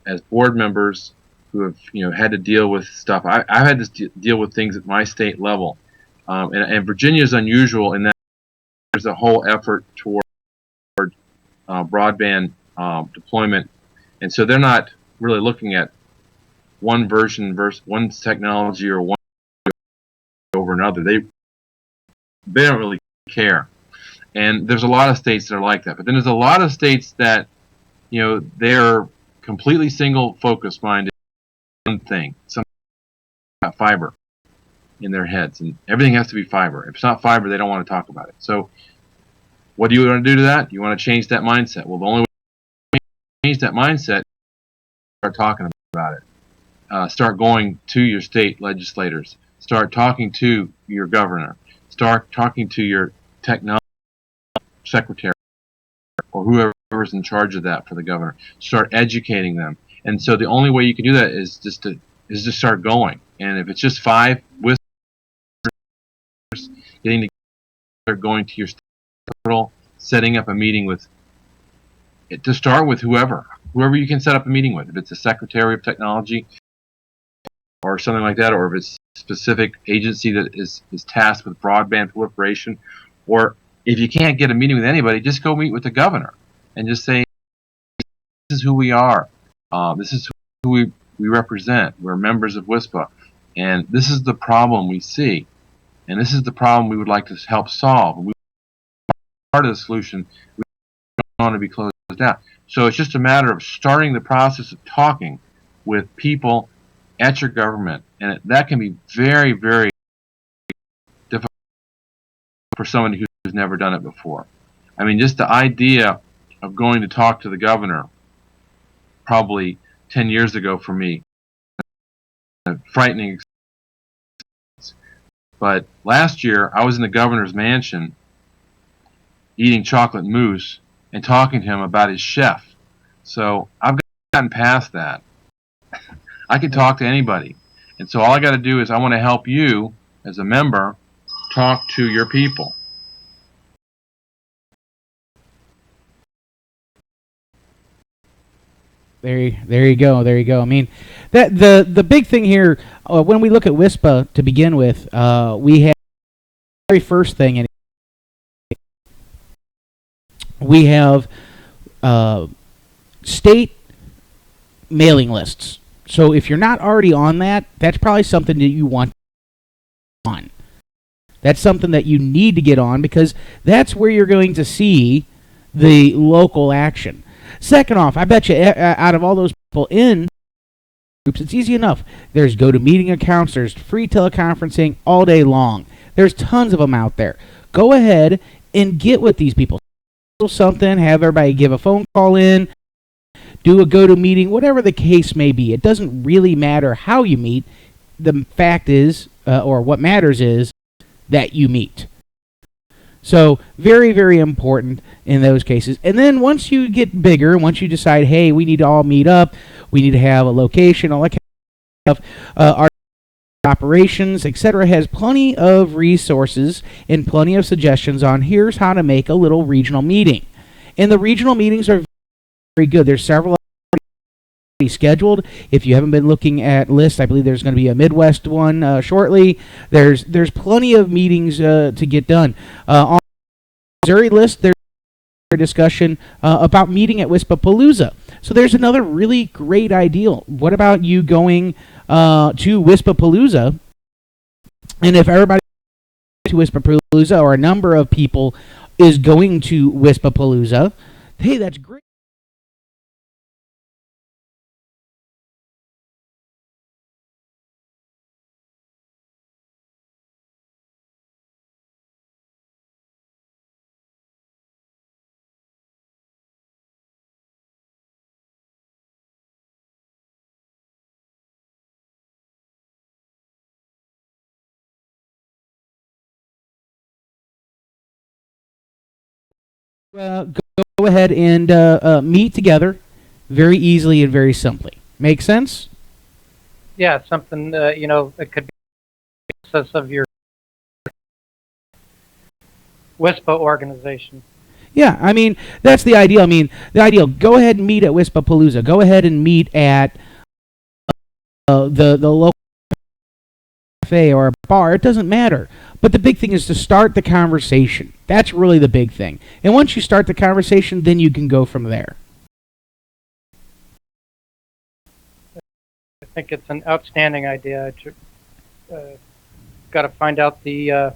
as board members who have had to deal with stuff. I've had to deal with things at my state level, and Virginia is unusual in that there's a whole effort toward broadband deployment, and so they're not really looking at one version versus one technology or one over another. They don't really care, and there's a lot of states that are like that. But then there's a lot of states that they're completely single focus minded one thing. Some got fiber in their heads, and everything has to be fiber. If it's not fiber, they don't want to talk about it. So what do you want to do to that? You want to change that mindset. Well, the only way to change that mindset is start talking about it. Start going to your state legislators. Start talking to your governor. Start talking to your technology secretary or whoever's in charge of that for the governor. Start educating them. And so the only way you can do that is just start going. And if it's just 5 whispers getting together, going to your state capital, setting up a meeting with, to start with whoever you can set up a meeting with. If it's a secretary of technology or something like that, or if it's a specific agency that is tasked with broadband proliferation, or if you can't get a meeting with anybody, just go meet with the governor and just say, this is who we are. This is who we represent. We're members of WISPA. And this is the problem we see. And this is the problem we would like to help solve. We part of the solution. We don't want to be closed down. So it's just a matter of starting the process of talking with people at your government. And that can be very, very difficult for someone who's never done it before. I mean, just the idea of going to talk to the governor probably 10 years ago for me, frightening experience. But last year, I was in the governor's mansion eating chocolate mousse and talking to him about his chef. So I've gotten past that. I can talk to anybody. And so all I got to do is I want to help you as a member talk to your people. There you go. There you go. I mean, that the big thing here when we look at WISPA to begin with, we have the very first thing, and we have state mailing lists. So if you're not already on that, that's probably something that you want on. That's something that you need to get on because that's where you're going to see the local action. Second off, I bet you out of all those people in groups, it's easy enough. There's GoToMeeting accounts, there's free teleconferencing all day long. There's tons of them out there. Go ahead and get with these people. Something, have everybody give a phone call in, do a GoToMeeting, whatever the case may be. It doesn't really matter how you meet. The fact is, or what matters is, that you meet. So very, very important in those cases. And then once you get bigger, once you decide, hey, we need to all meet up, we need to have a location, all that kind of stuff, our operations, etc., has plenty of resources and plenty of suggestions on here's how to make a little regional meeting. And the regional meetings are very good. There's several scheduled. If you haven't been looking at lists, I believe there's going to be a Midwest one shortly. There's plenty of meetings to get done. On the Missouri list, there's a discussion about meeting at WISPA-Palooza. So there's another really great idea. What about you going to WISPA-Palooza? And if everybody to WISPA-Palooza, or a number of people is going to WISPA-Palooza, hey, that's great. Go ahead and meet together very easily and very simply. Make sense? Yeah, something, it could be the process of your WISPA organization. Yeah, I mean, that's the ideal. I mean, the ideal, go ahead and meet at Wispapalooza. Go ahead and meet at the local cafe or a bar. It doesn't matter. But the big thing is to start the conversation. That's really the big thing. And once you start the conversation, then you can go from there. I think it's an outstanding idea. Got to find out the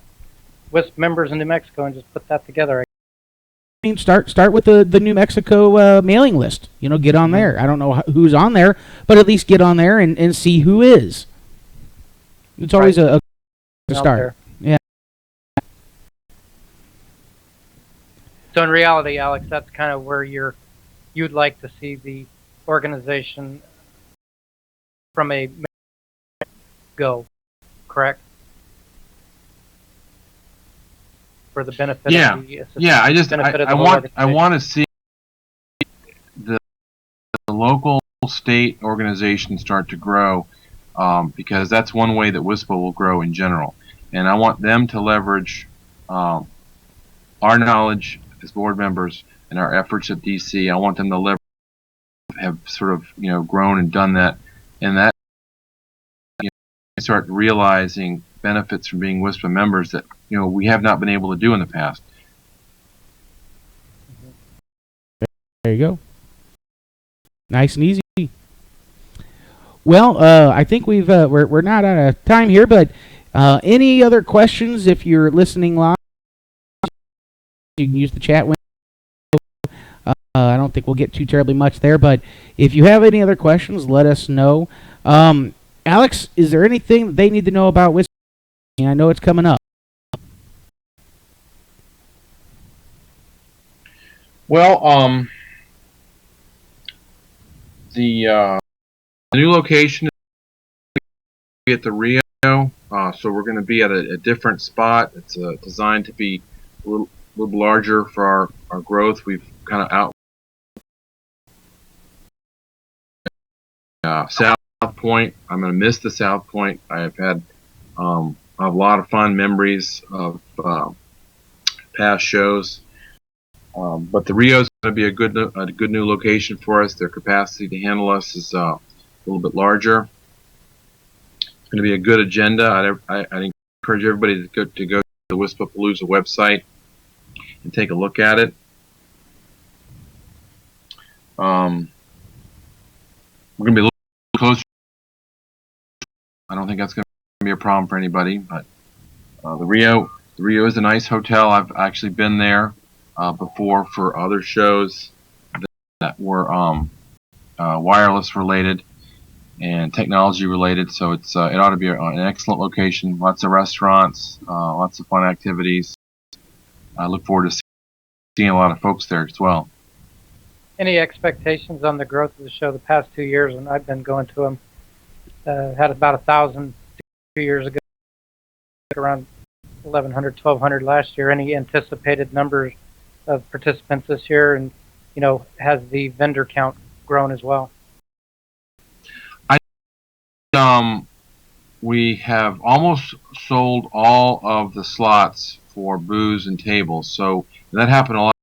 WISP members in New Mexico and just put that together. I mean, start with the New Mexico mailing list. You know, get on there. I don't know who's on there, but at least get on there and see who is. It's always a to start. Yeah. So in reality, Alex, that's kind of where you'd like to see the organization from a go, correct? For the benefit of the assistance. Yeah. I want to see the local state organization start to grow, because that's one way that WISPA will grow in general. And I want them to leverage our knowledge as board members and our efforts at DC. I want them to have sort of grown and done that, and that start realizing benefits from being WISPA members that we have not been able to do in the past. There you go. Nice and easy. Well, I think we're not out of time here, but any other questions? If you're listening live, you can use the chat window. I don't think we'll get too terribly much there, but if you have any other questions, let us know. Alex, is there anything that they need to know about WISPA? I know it's coming up. Well, the new location is at the Rio, so we're going to be at a different spot. It's designed to be a little larger for our growth. We've kind of South Point. I'm going to miss the South Point. I've had a lot of fond memories of past shows. But the Rio is going to be a good new location for us. Their capacity to handle us is a little bit larger. It's going to be a good agenda. I'd encourage everybody to go to the Wispapalooza website and take a look at it. We're going to be a little closer. I don't think that's going to be a problem for anybody. But the Rio is a nice hotel. I've actually been there before for other shows that were wireless related and technology related, so it ought to be an excellent location. Lots of restaurants, lots of fun activities. I look forward to seeing a lot of folks there as well. Any expectations on the growth of the show? The past 2 years, and I've been going to them, had about 1,000 2 years ago, around 1,100, 1,200 last year. Any anticipated numbers of participants this year, and has the vendor count grown as well? We have almost sold all of the slots for booze and tables, so that happened a lot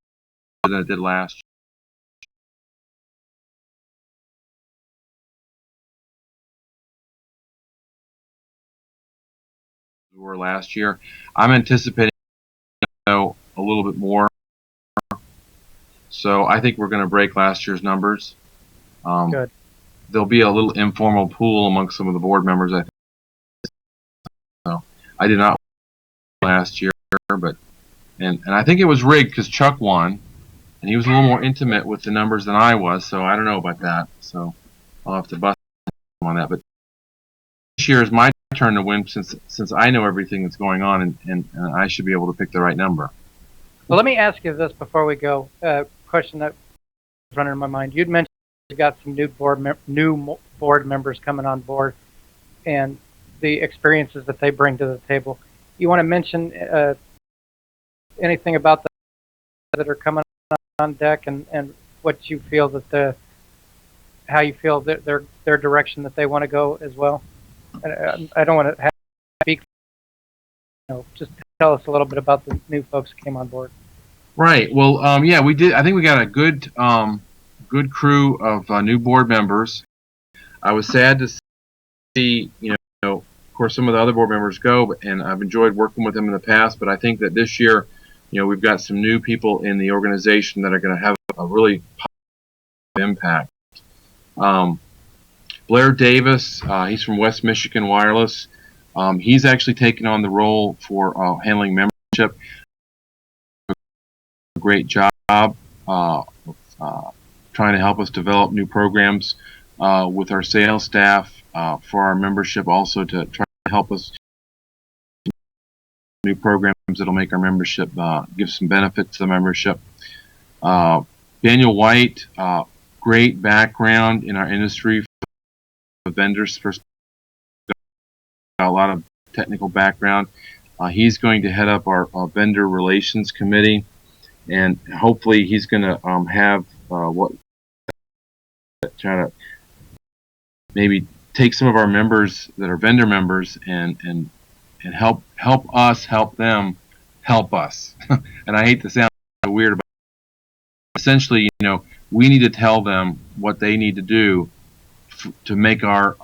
more than it did last year. I'm anticipating a little bit more, so I think we're going to break last year's numbers. Good. There'll be a little informal pool amongst some of the board members, I think. So I did not win last year, but and I think it was rigged because Chuck won, and he was a little more intimate with the numbers than I was, so I don't know about that. So I'll have to bust him on that. But this year is my turn to win since I know everything that's going on, and I should be able to pick the right number. Well, let me ask you this before we go. Question that was running in my mind. You'd mentioned you got some new board members coming on board, and the experiences that they bring to the table. You want to mention anything about that are coming on deck, and what you feel that how you feel that their direction that they want to go as well? I don't want to speak. Just tell us a little bit about the new folks who came on board. Right. Well, yeah, we did. I think we got a good crew of new board members. I was sad to see, of course, some of the other board members go, and I've enjoyed working with them in the past. But I think that this year, we've got some new people in the organization that are going to have a really positive impact. Blair Davis, he's from West Michigan Wireless. He's actually taken on the role for handling membership. A great job uh, trying to help us develop new programs with our sales staff for our membership, also to try to help us new programs that'll make our membership give some benefit to the membership. Daniel White, great background in our industry, vendors, a lot of technical background. He's going to head up our vendor relations committee, and hopefully he's going to have try to maybe take some of our members that are vendor members and help us help them help us. And I hate to sound weird, but essentially, we need to tell them what they need to do to make our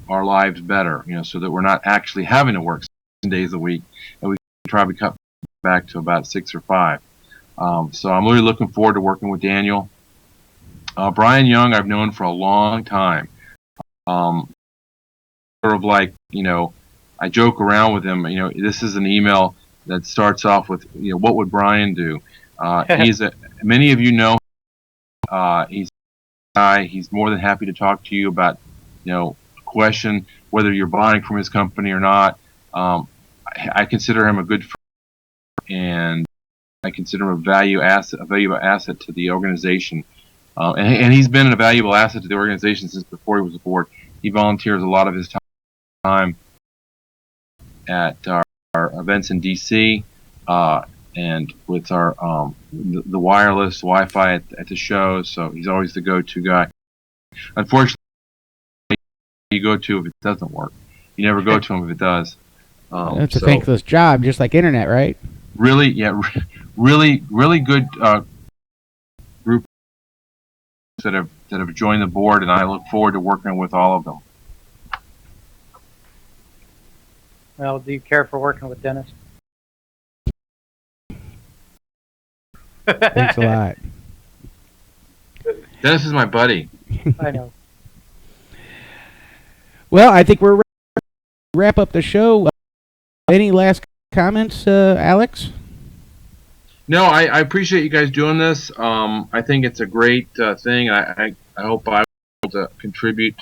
lives better, so that we're not actually having to work 7 days a week, and we can probably cut back to about 6 or 5. So I'm really looking forward to working with Daniel. Brian Young, I've known for a long time. Sort of like, I joke around with him. This is an email that starts off with, what would Brian do? Many of you know, he's a guy. He's more than happy to talk to you about, a question whether you're buying from his company or not. I consider him a good friend, and I consider him a valuable asset to the organization. And he's been a valuable asset to the organization since before he was aboard. He volunteers a lot of his time at our events in D.C. And with our the wireless Wi-Fi at the shows. So he's always the go-to guy. Unfortunately, you go to if it doesn't work. You never go to him if it does. It's a thankless job, just like internet, right? Really, yeah, really good group that have joined the board, and I look forward to working with all of them. Well, do you care for working with Dennis? Thanks a lot. Dennis is my buddy. I know. Well, I think we're ready to wrap up the show. Any last comments, Alex? No, I appreciate you guys doing this. I think it's a great thing. I hope I was able to contribute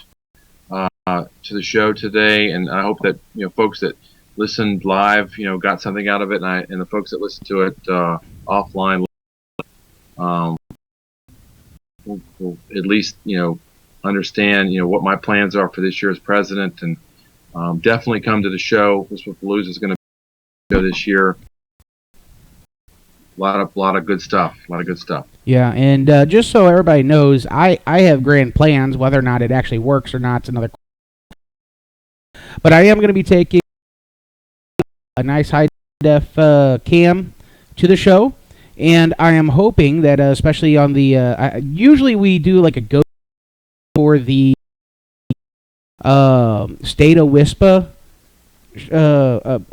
to the show today, and I hope that folks that listened live got something out of it, and the folks that listened to it offline will at least understand what my plans are for this year as president, and definitely come to the show. WISPA is going to be this year. A lot of good stuff. Yeah, and just so everybody knows, I have grand plans. Whether or not it actually works or not, it's another. But I am going to be taking a nice high def cam to the show, and I am hoping that, especially on the, usually we do like a go for the state of WISPA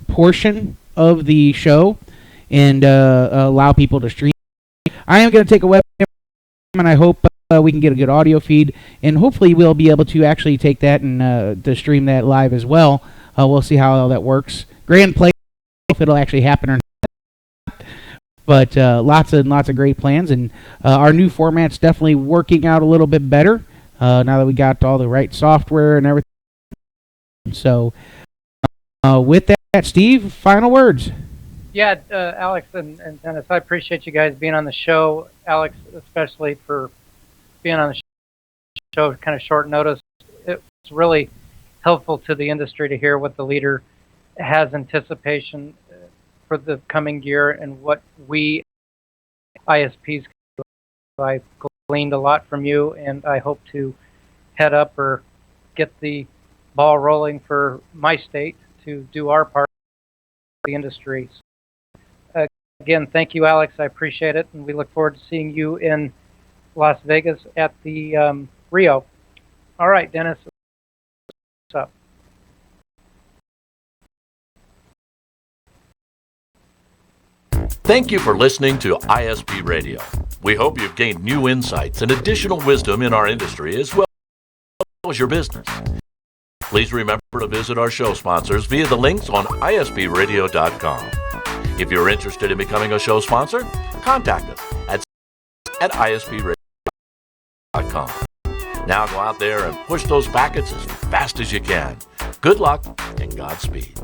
portion of the show, and allow people to stream. I am going to take a webcam, and I hope we can get a good audio feed, and hopefully we'll be able to actually take that and to stream that live as well. We'll see how all that works. Grand play, if it'll actually happen or not. But lots of great plans, and our new format's definitely working out a little bit better now that we got all the right software and everything. So with that, Steve, final words. Yeah, Alex and Dennis, I appreciate you guys being on the show. Alex, especially for being on the show at kind of short notice. It's really helpful to the industry to hear what the leader has anticipation for the coming year and what we ISPs can do. I gleaned a lot from you, and I hope to head up or get the ball rolling for my state to do our part of the industry. again, thank you, Alex. I appreciate it, and we look forward to seeing you in Las Vegas at the Rio. All right, Dennis, what's up? Thank you for listening to ISP Radio. We hope you've gained new insights and additional wisdom in our industry as well as your business. Please remember to visit our show sponsors via the links on ispradio.com. If you're interested in becoming a show sponsor, contact us at ispradio.com. Now go out there and push those packets as fast as you can. Good luck and Godspeed.